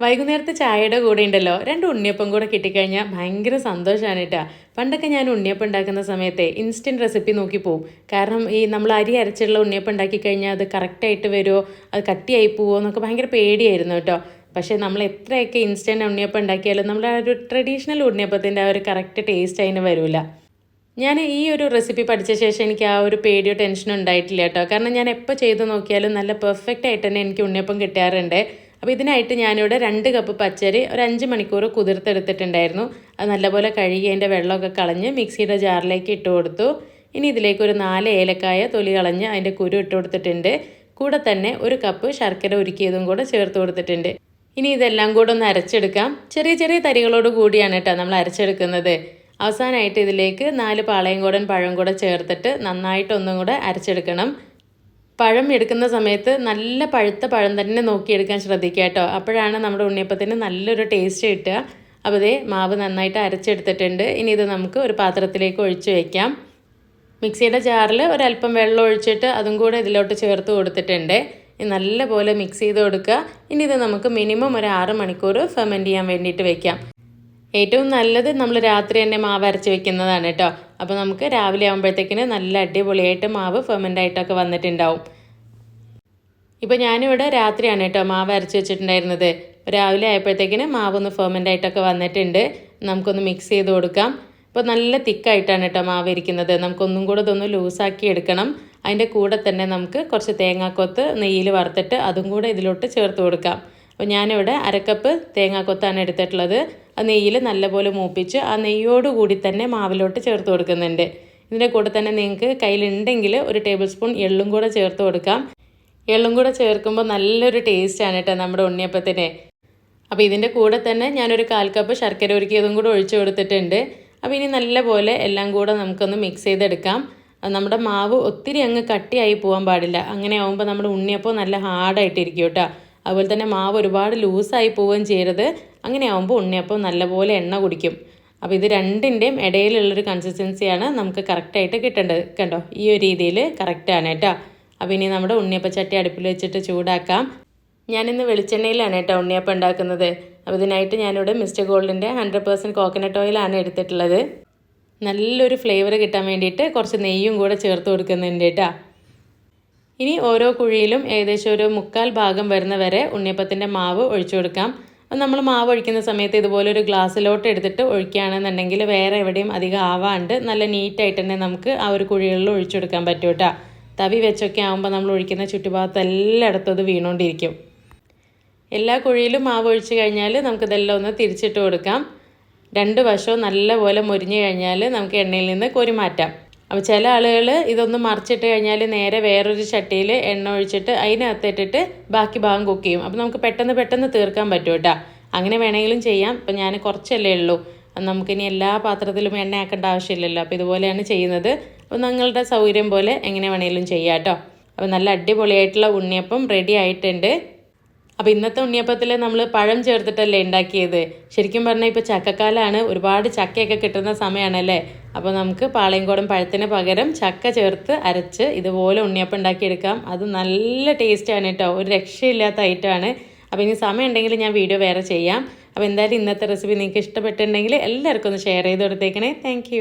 വൈകുന്നേരത്തെ ചായയുടെ കൂടെ ഉണ്ടല്ലോ 2 ഉണ്ണിയപ്പം കൂടെ കിട്ടിക്കഴിഞ്ഞാൽ ഭയങ്കര സന്തോഷമാണ് കേട്ടോ. പണ്ടൊക്കെ ഞാൻ ഉണ്ണിയപ്പം ഉണ്ടാക്കുന്ന സമയത്തെ ഇൻസ്റ്റൻറ്റ് റെസിപ്പി നോക്കി പോവും. കാരണം ഈ നമ്മൾ അരി അരച്ചുള്ള ഉണ്ണിയപ്പം ഉണ്ടാക്കി കഴിഞ്ഞാൽ അത് കറക്റ്റായിട്ട് വരുമോ, അത് കട്ടിയായി പോവോ എന്നൊക്കെ ഭയങ്കര പേടിയായിരുന്നു കേട്ടോ. പക്ഷേ നമ്മൾ എത്രയൊക്കെ ഇൻസ്റ്റൻറ്റ് ഉണ്ണിയപ്പം ഉണ്ടാക്കിയാലും നമ്മൾ ആ ഒരു ട്രഡീഷണൽ ഉണ്ണിയപ്പത്തിൻ്റെ ആ ഒരു കറക്റ്റ് ടേസ്റ്റ് അതിന് വരില്ല. ഞാൻ ഈ ഒരു റെസിപ്പി പഠിച്ച ശേഷം എനിക്ക് ആ ഒരു പേടിയോ ടെൻഷനോ ഉണ്ടായിട്ടില്ല കേട്ടോ. കാരണം ഞാൻ എപ്പോൾ ചെയ്ത് നോക്കിയാലും നല്ല പെർഫെക്റ്റ് ആയിട്ട് തന്നെ എനിക്ക് ഉണ്ണിയപ്പം കിട്ടാറുണ്ട്. അപ്പോൾ ഇതിനായിട്ട് ഞാനിവിടെ 2 കപ്പ് പച്ചരി ഒരു 5 മണിക്കൂർ കുതിർത്തെടുത്തിട്ടുണ്ടായിരുന്നു. അത് നല്ലപോലെ കഴുകി അതിൻ്റെ വെള്ളമൊക്കെ കളഞ്ഞ് മിക്സിയുടെ ജാറിലേക്ക് ഇട്ട് കൊടുത്തു. ഇനി ഇതിലേക്ക് ഒരു 4 ഏലക്കായ തൊലി കളഞ്ഞ് അതിൻ്റെ കുരു ഇട്ട് കൊടുത്തിട്ടുണ്ട്. കൂടെ തന്നെ 1 കപ്പ് ശർക്കര ഉരുക്കിയതും കൂടെ ചേർത്ത് കൊടുത്തിട്ടുണ്ട്. ഇനി ഇതെല്ലാം കൂടെ ഒന്ന് അരച്ചെടുക്കാം. ചെറിയ ചെറിയ തരികളോട് കൂടിയാണ് കേട്ടോ നമ്മൾ അരച്ചെടുക്കുന്നത്. അവസാനമായിട്ട് ഇതിലേക്ക് 4 പാളയംകോടൻ പഴം കൂടെ ചേർത്തിട്ട് നന്നായിട്ടൊന്നും കൂടെ അരച്ചെടുക്കണം. പഴം എടുക്കുന്ന സമയത്ത് നല്ല പഴുത്ത പഴം തന്നെ നോക്കിയെടുക്കാൻ ശ്രദ്ധിക്കുക കേട്ടോ. അപ്പോഴാണ് നമ്മുടെ ഉണ്ണിയപ്പത്തിന് നല്ലൊരു ടേസ്റ്റ് കിട്ടുക. അപ്പോൾ ഇതേ മാവ് നന്നായിട്ട് അരച്ചെടുത്തിട്ടുണ്ട്. ഇനി ഇത് നമുക്ക് ഒരു പാത്രത്തിലേക്ക് ഒഴിച്ച് വയ്ക്കാം. മിക്സിയുടെ ജാറിൽ ഒരല്പം വെള്ളം ഒഴിച്ചിട്ട് അതും കൂടെ ഇതിലോട്ട് ചേർത്ത് കൊടുത്തിട്ടുണ്ട്. നല്ലപോലെ മിക്സ് ചെയ്ത് കൊടുക്കുക. ഇനി ഇത് നമുക്ക് മിനിമം ഒരു 6 മണിക്കൂർ ഫെർമെൻറ്റ് ചെയ്യാൻ വേണ്ടിയിട്ട് വയ്ക്കാം. ഏറ്റവും നല്ലത് നമ്മൾ രാത്രി തന്നെ മാവ് അരച്ച് വെക്കുന്നതാണ് കേട്ടോ. അപ്പോൾ നമുക്ക് രാവിലെ ആകുമ്പോഴത്തേക്കിന് നല്ല അടിപൊളിയായിട്ട് മാവ് ഫെർമെൻ്റ് ആയിട്ടൊക്കെ വന്നിട്ടുണ്ടാവും. ഇപ്പോൾ ഞാനിവിടെ രാത്രിയാണ് കേട്ടോ മാവ് അരച്ച് വെച്ചിട്ടുണ്ടായിരുന്നത്. രാവിലെ ആയപ്പോഴത്തേക്കിന് മാവൊന്ന് ഫെർമെൻ്റ് ആയിട്ടൊക്കെ വന്നിട്ടുണ്ട്. നമുക്കൊന്ന് മിക്സ് ചെയ്ത് കൊടുക്കാം. ഇപ്പോൾ നല്ല തിക്കായിട്ടാണ് കേട്ടോ മാവ് ഇരിക്കുന്നത്. നമുക്കൊന്നും കൂടെ ഇതൊന്ന് ലൂസാക്കി എടുക്കണം. അതിൻ്റെ കൂടെ തന്നെ നമുക്ക് കുറച്ച് തേങ്ങാക്കൊത്ത് നെയ്യിൽ വറുത്തിട്ട് അതും കൂടെ ഇതിലോട്ട് ചേർത്ത് കൊടുക്കാം. അപ്പോൾ ഞാനിവിടെ 1 കപ്പ് തേങ്ങാക്കൊത്താണ് എടുത്തിട്ടുള്ളത്. ആ നെയ്യിൽ നല്ലപോലെ മൂപ്പിച്ച് ആ നെയ്യോടുകൂടി തന്നെ മാവിലോട്ട് ചേർത്ത് കൊടുക്കുന്നുണ്ട്. ഇതിൻ്റെ കൂടെ തന്നെ നിങ്ങൾക്ക് കയ്യിലുണ്ടെങ്കിൽ 1 ടേബിൾ സ്പൂൺ എള്ളും കൂടെ ചേർത്ത് കൊടുക്കാം. എള്ളും കൂടെ ചേർക്കുമ്പോൾ നല്ലൊരു ടേസ്റ്റാണ് കേട്ടോ നമ്മുടെ ഉണ്ണിയപ്പത്തിന്. അപ്പോൾ ഇതിൻ്റെ കൂടെ തന്നെ ഞാനൊരു 1/4 കപ്പ് ശർക്കര ഉരുക്കിയതും കൂടെ ഒഴിച്ചു കൊടുത്തിട്ടുണ്ട്. അപ്പോൾ ഇനി നല്ലപോലെ എല്ലാം കൂടെ നമുക്കൊന്ന് മിക്സ് ചെയ്തെടുക്കാം. നമ്മുടെ മാവ് ഒത്തിരി അങ്ങ് കട്ടിയായി പോകാൻ പാടില്ല. അങ്ങനെ ആകുമ്പോൾ നമ്മുടെ ഉണ്ണിയപ്പം നല്ല ഹാർഡായിട്ടിരിക്കും കേട്ടോ. അതുപോലെ തന്നെ മാവ് ഒരുപാട് ലൂസായി പോവുകയും ചെയ്യരുത്. അങ്ങനെ ആകുമ്പോൾ ഉണ്ണിയപ്പം നല്ലപോലെ എണ്ണ കുടിക്കും. അപ്പോൾ ഇത് രണ്ടിൻ്റെയും ഇടയിലുള്ളൊരു കൺസിസ്റ്റൻസിയാണ് നമുക്ക് കറക്റ്റായിട്ട് കിട്ടേണ്ടത്. കണ്ടോ, ഈ ഒരു രീതിയിൽ കറക്റ്റാണ് കേട്ടോ. അപ്പോൾ ഇനി നമ്മുടെ ഉണ്ണിയപ്പച്ചട്ടി അടുപ്പിൽ വെച്ചിട്ട് ചൂടാക്കാം. ഞാനിന്ന് വെളിച്ചെണ്ണയിലാണ് കേട്ടോ ഉണ്ണിയപ്പം ഉണ്ടാക്കുന്നത്. അപ്പോൾ ഇതിനായിട്ട് ഞാനിവിടെ മിസ്റ്റർ ഗോൾഡിൻ്റെ 100% കോക്കനട്ട് ഓയിലാണ് എടുത്തിട്ടുള്ളത്. നല്ലൊരു ഫ്ലേവർ കിട്ടാൻ വേണ്ടിയിട്ട് കുറച്ച് നെയ്യും കൂടെ ചേർത്ത് കൊടുക്കുന്നുണ്ട് കേട്ടോ. ഇനി ഓരോ കുഴിയിലും ഏകദേശം ഒരു 1/4 ഭാഗം വരുന്ന വരെ ഉണ്ണിയപ്പത്തിൻ്റെ മാവ് ഒഴിച്ചു കൊടുക്കാം. നമ്മൾ മാവ് ഒഴിക്കുന്ന സമയത്ത് ഇതുപോലെ ഒരു ഗ്ലാസ്സിലോട്ട് എടുത്തിട്ട് ഒഴിക്കുകയാണെന്നുണ്ടെങ്കിൽ വേറെ എവിടെയും അധികം ആവാണ്ട് നല്ല നീറ്റായിട്ട് തന്നെ നമുക്ക് ആ ഒരു കുഴികളിൽ ഒഴിച്ചു കൊടുക്കാൻ പറ്റും കേട്ടോ. തവി വെച്ചൊക്കെ ആകുമ്പോൾ നമ്മൾ ഒഴിക്കുന്ന ചുറ്റുഭാഗത്ത് എല്ലായിടത്തും അത് വീണുകൊണ്ടിരിക്കും. എല്ലാ കുഴിയിലും മാവ് ഒഴിച്ച് കഴിഞ്ഞാൽ നമുക്കിതെല്ലാം ഒന്ന് തിരിച്ചിട്ട് കൊടുക്കാം. 2 വശവും നല്ലപോലെ മൊരിഞ്ഞ് കഴിഞ്ഞാൽ നമുക്ക് എണ്ണയിൽ നിന്ന് കോരി മാറ്റാം. അപ്പോൾ ചില ആളുകൾ ഇതൊന്ന് മറിച്ചിട്ട് കഴിഞ്ഞാൽ നേരെ വേറൊരു ചട്ടിയിൽ എണ്ണ ഒഴിച്ചിട്ട് അതിനകത്തിട്ടിട്ട് ബാക്കി ഭാഗം കുക്ക് ചെയ്യും. അപ്പോൾ നമുക്ക് പെട്ടെന്ന് തീർക്കാൻ പറ്റും കേട്ടോ. അങ്ങനെ വേണമെങ്കിലും ചെയ്യാം. ഇപ്പോൾ ഞാൻ കുറച്ചല്ലേ ഉള്ളൂ. നമുക്കിനി എല്ലാ പാത്രത്തിലും എണ്ണ ആക്കേണ്ട ആവശ്യമില്ലല്ലോ. അപ്പോൾ ഇതുപോലെയാണ് ചെയ്യുന്നത്. അപ്പോൾ നിങ്ങളുടെ സൗകര്യം പോലെ എങ്ങനെ വേണമെങ്കിലും ചെയ്യാം കേട്ടോ. അപ്പോൾ നല്ല അടിപൊളിയായിട്ടുള്ള ഉണ്ണിയപ്പം റെഡി ആയിട്ടുണ്ട്. അപ്പോൾ ഇന്നത്തെ ഉണ്ണിയപ്പത്തിൽ നമ്മൾ പഴം ചേർത്തിട്ടല്ലേ ഉണ്ടാക്കിയത്. ശരിക്കും പറഞ്ഞാൽ ഇപ്പോൾ ചക്കക്കാലമാണ്, ഒരുപാട് ചക്കയൊക്കെ കിട്ടുന്ന സമയമാണല്ലേ. അപ്പോൾ നമുക്ക് പാളയംകോടൻ പഴത്തിന് പകരം ചക്ക ചേർത്ത് അരച്ച് ഇതുപോലെ ഉണ്ണിയപ്പം ഉണ്ടാക്കിയെടുക്കാം. അത് നല്ല ടേസ്റ്റാണ് കേട്ടോ. ഒരു രക്ഷയില്ലാത്ത ഐറ്റമാണ്. അപ്പോൾ ഇനി സമയം ഉണ്ടെങ്കിൽ ഞാൻ വീഡിയോ വേറെ ചെയ്യാം. അപ്പോൾ എന്തായാലും ഇന്നത്തെ റെസിപ്പി നിങ്ങൾക്ക് ഇഷ്ടപ്പെട്ടിട്ടുണ്ടെങ്കിൽ എല്ലാവർക്കും ഒന്ന് ഷെയർ ചെയ്ത് കൊടുത്തേക്കണേ. താങ്ക്